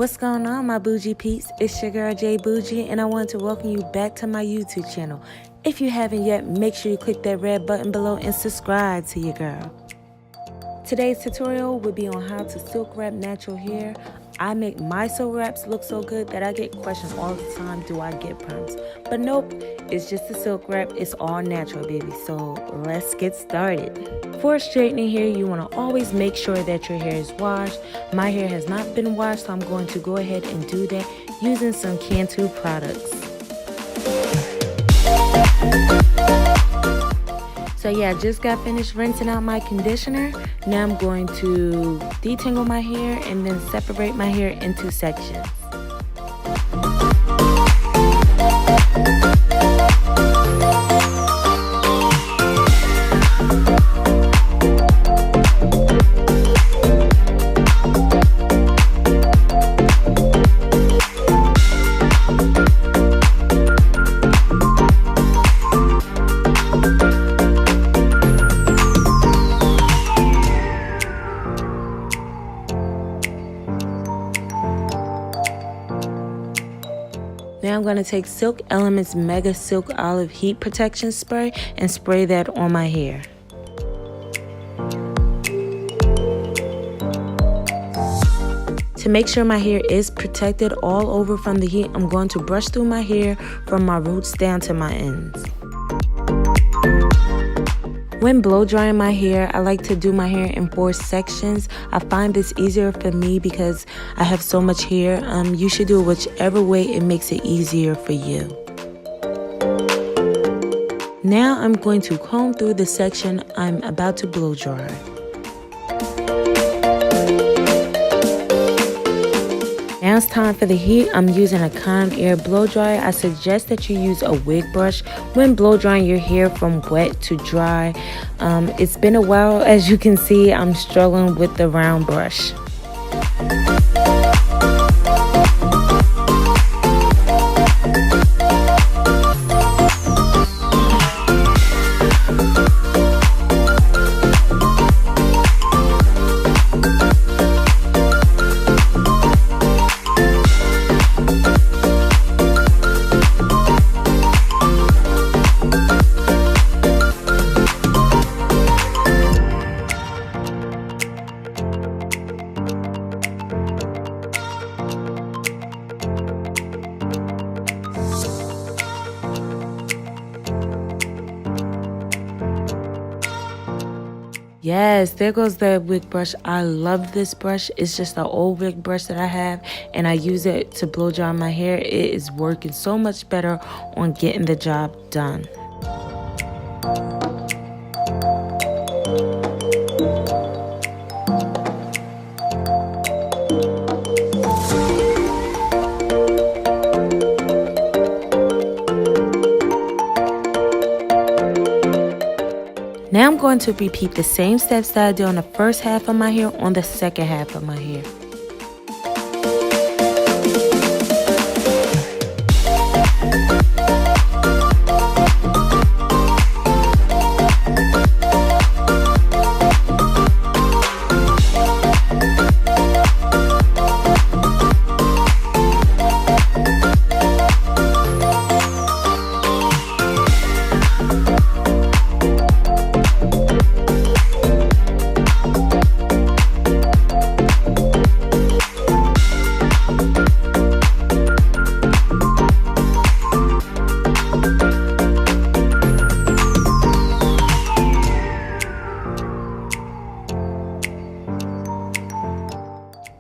What's going on, my bougie peeps? It's your girl J Bougie, and I want to welcome you back to my YouTube channel. If you haven't yet, make sure you click that red button below and subscribe to your girl. Today's tutorial will be on how to silk wrap natural hair. I make my silk wraps look so good that I get questioned all the time, do I get perms? But nope, it's just a silk wrap. It's all natural, baby. So let's get started. For straightening hair, you want to always make sure that your hair is washed. My hair has not been washed, so I'm going to go ahead and do that using some Cantu products. So yeah, I just got finished rinsing out my conditioner. Now I'm going to detangle my hair and then separate my hair into sections. Now I'm going to take Silk Elements MegaSilk Olive Heat Protection Spray and spray that on my hair. To make sure my hair is protected all over from the heat, I'm going to brush through my hair from my roots down to my ends. When blow drying my hair, I like to do my hair in 4 sections. I find this easier for me because I have so much hair. You should do it whichever way it makes it easier for you. Now I'm going to comb through the section I'm about to blow dry. Now it's time for the heat. I'm using a ConAir Blow dryer. I suggest that you use a wig brush when blow drying your hair from wet to dry. It's been a while. As you can see, I'm struggling with the round brush. Yes, there goes the wig brush. I love this brush. It's just an old wig brush that I have, and I use it to blow dry my hair. It is working so much better on getting the job done. Now I'm going to repeat the same steps that I did on the first half of my hair on the second half of my hair.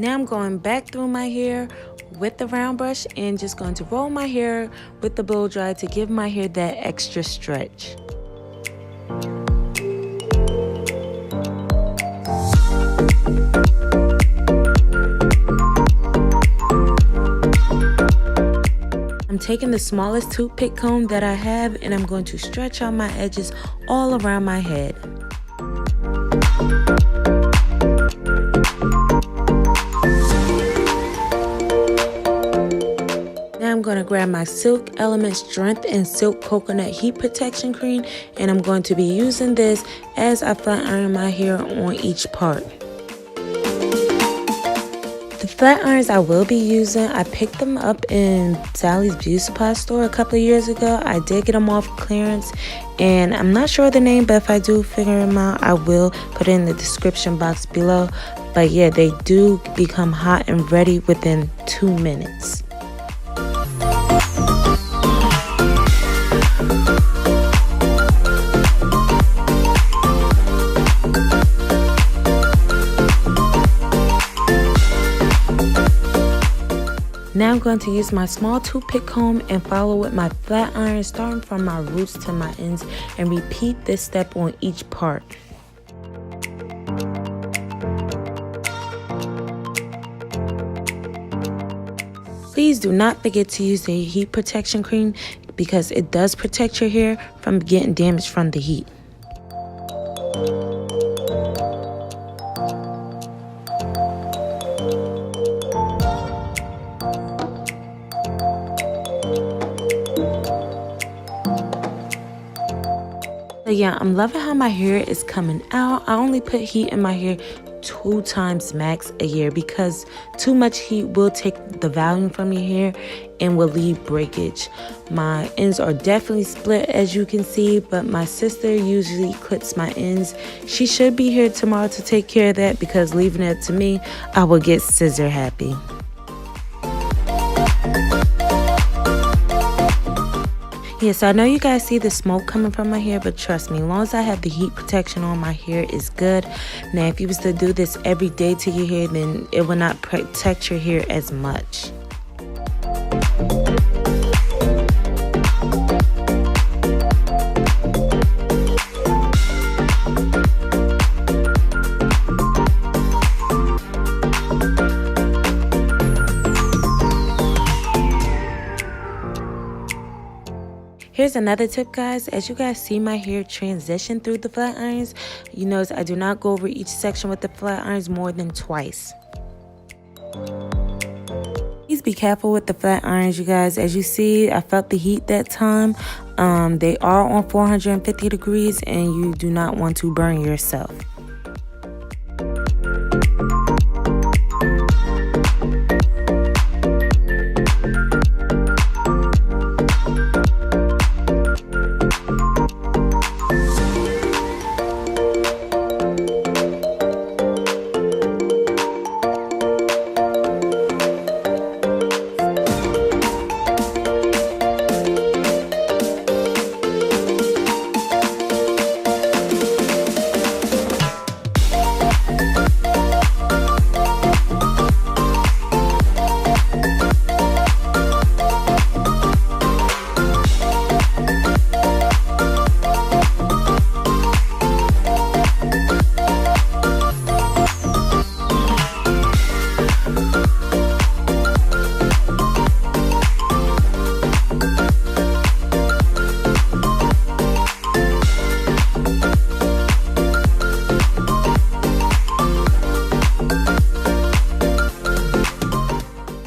Now I'm going back through my hair with the round brush and just going to roll my hair with the blow dry to give my hair that extra stretch. I'm taking the smallest toothpick comb that I have and I'm going to stretch out my edges all around my head. Now I'm going to grab my Silk Elements Strength and Silk Coconut Heat Protection Cream, and I'm going to be using this as I flat iron my hair on each part. The The flat irons I will be using, I picked them up in Sally's Beauty Supply store a couple of years ago. I did get them off clearance, and I'm not sure the name, but if I do figure them out, I will put it in the description box below. But yeah, they do become hot and ready within 2 minutes. Now I'm going to use my small toothpick comb and follow with my flat iron, starting from my roots to my ends, and repeat this step on each part. Please do not forget to use the heat protection cream because it does protect your hair from getting damaged from the heat. So yeah, I'm loving how my hair is coming out. I only put heat in my hair 2 times max a year because too much heat will take the volume from your hair and will leave breakage. My ends are definitely split, as you can see, but my sister usually clips my ends. She should be here tomorrow to take care of that because leaving it to me, I will get scissor happy. Yes, I know you guys see the smoke coming from my hair, but trust me, as long as I have the heat protection on, my hair is good. Now, if you was to do this every day to your hair, then it will not protect your hair as much. Here's another tip, guys. As you guys see my hair transition through the flat irons, you notice I do not go over each section with the flat irons more than twice. Please be careful with the flat irons, you guys. As you see, I felt the heat that time. They are on 450 degrees and you do not want to burn yourself.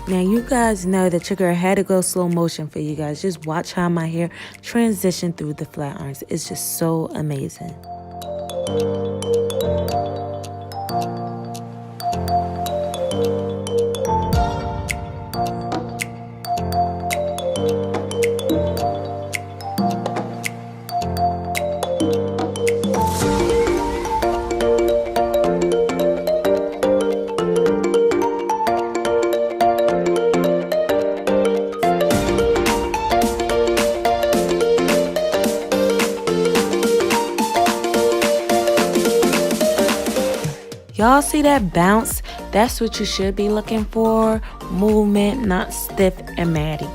Now you guys know that your girl had to go slow motion for you guys. Just watch how my hair transition through the flat irons. It's just so amazing. Y'all see that bounce? That's what you should be looking for. Movement, not stiff and matty.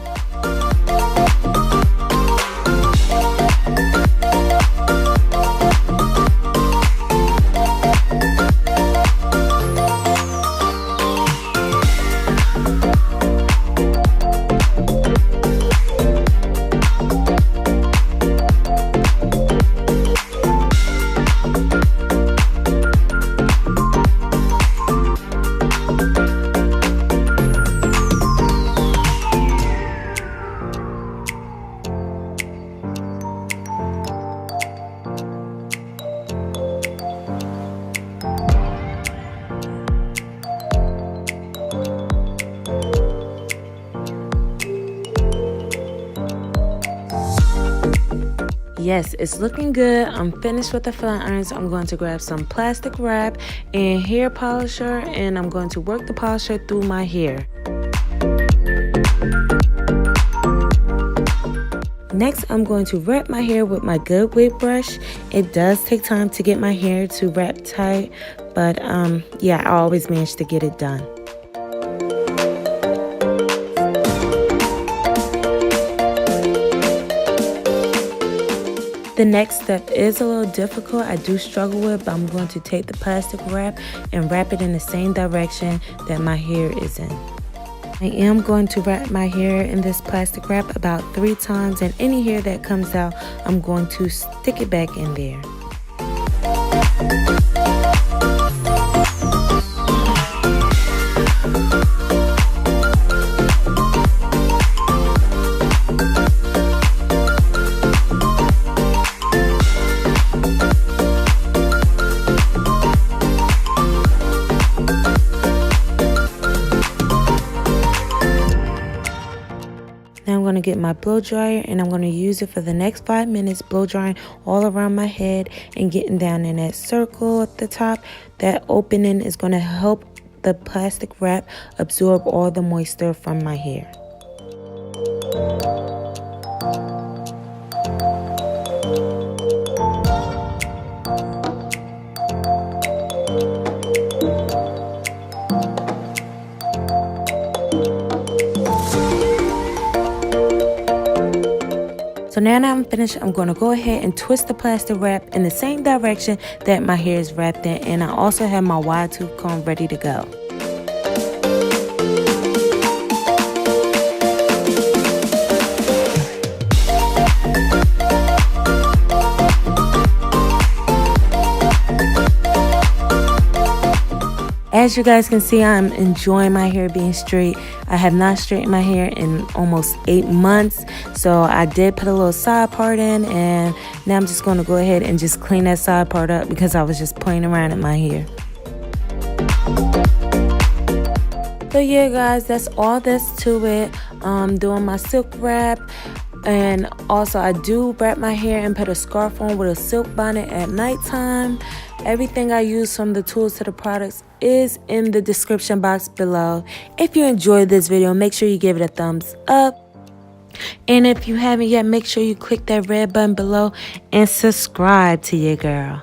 yes, it's looking good. I'm finished with the flat irons. I'm going to grab some plastic wrap and hair polisher, and I'm going to work the polisher through my hair. Next, I'm going to wrap my hair with my good wig brush. It does take time to get my hair to wrap tight, but yeah, I always manage to get it done. The next step is a little difficult. I do struggle with, but I'm going to take the plastic wrap and wrap it in the same direction that my hair is in. I am going to wrap my hair in this plastic wrap about 3 times, and any hair that comes out, I'm going to stick it back in there. Now I'm going to get my blow dryer, and I'm going to use it for the next 5 minutes, blow drying all around my head and getting down in that circle at the top. That opening is going to help the plastic wrap absorb all the moisture from my hair. So now that I'm finished, I'm going to go ahead and twist the plastic wrap in the same direction that my hair is wrapped in. And I also have my wide tooth comb ready to go. As you guys can see, I'm enjoying my hair being straight. I have not straightened my hair in almost 8 months. So I did put a little side part in, and now I'm just going to go ahead and just clean that side part up because I was just playing around in my hair. So yeah guys, that's all that's to it. Doing my silk wrap. And also I do wrap my hair and put a scarf on with a silk bonnet at nighttime. Everything I use, from the tools to the products, is in the description box below. If you enjoyed this video, make sure you give it a thumbs up. And if you haven't yet, make sure you click that red button below and subscribe to your girl.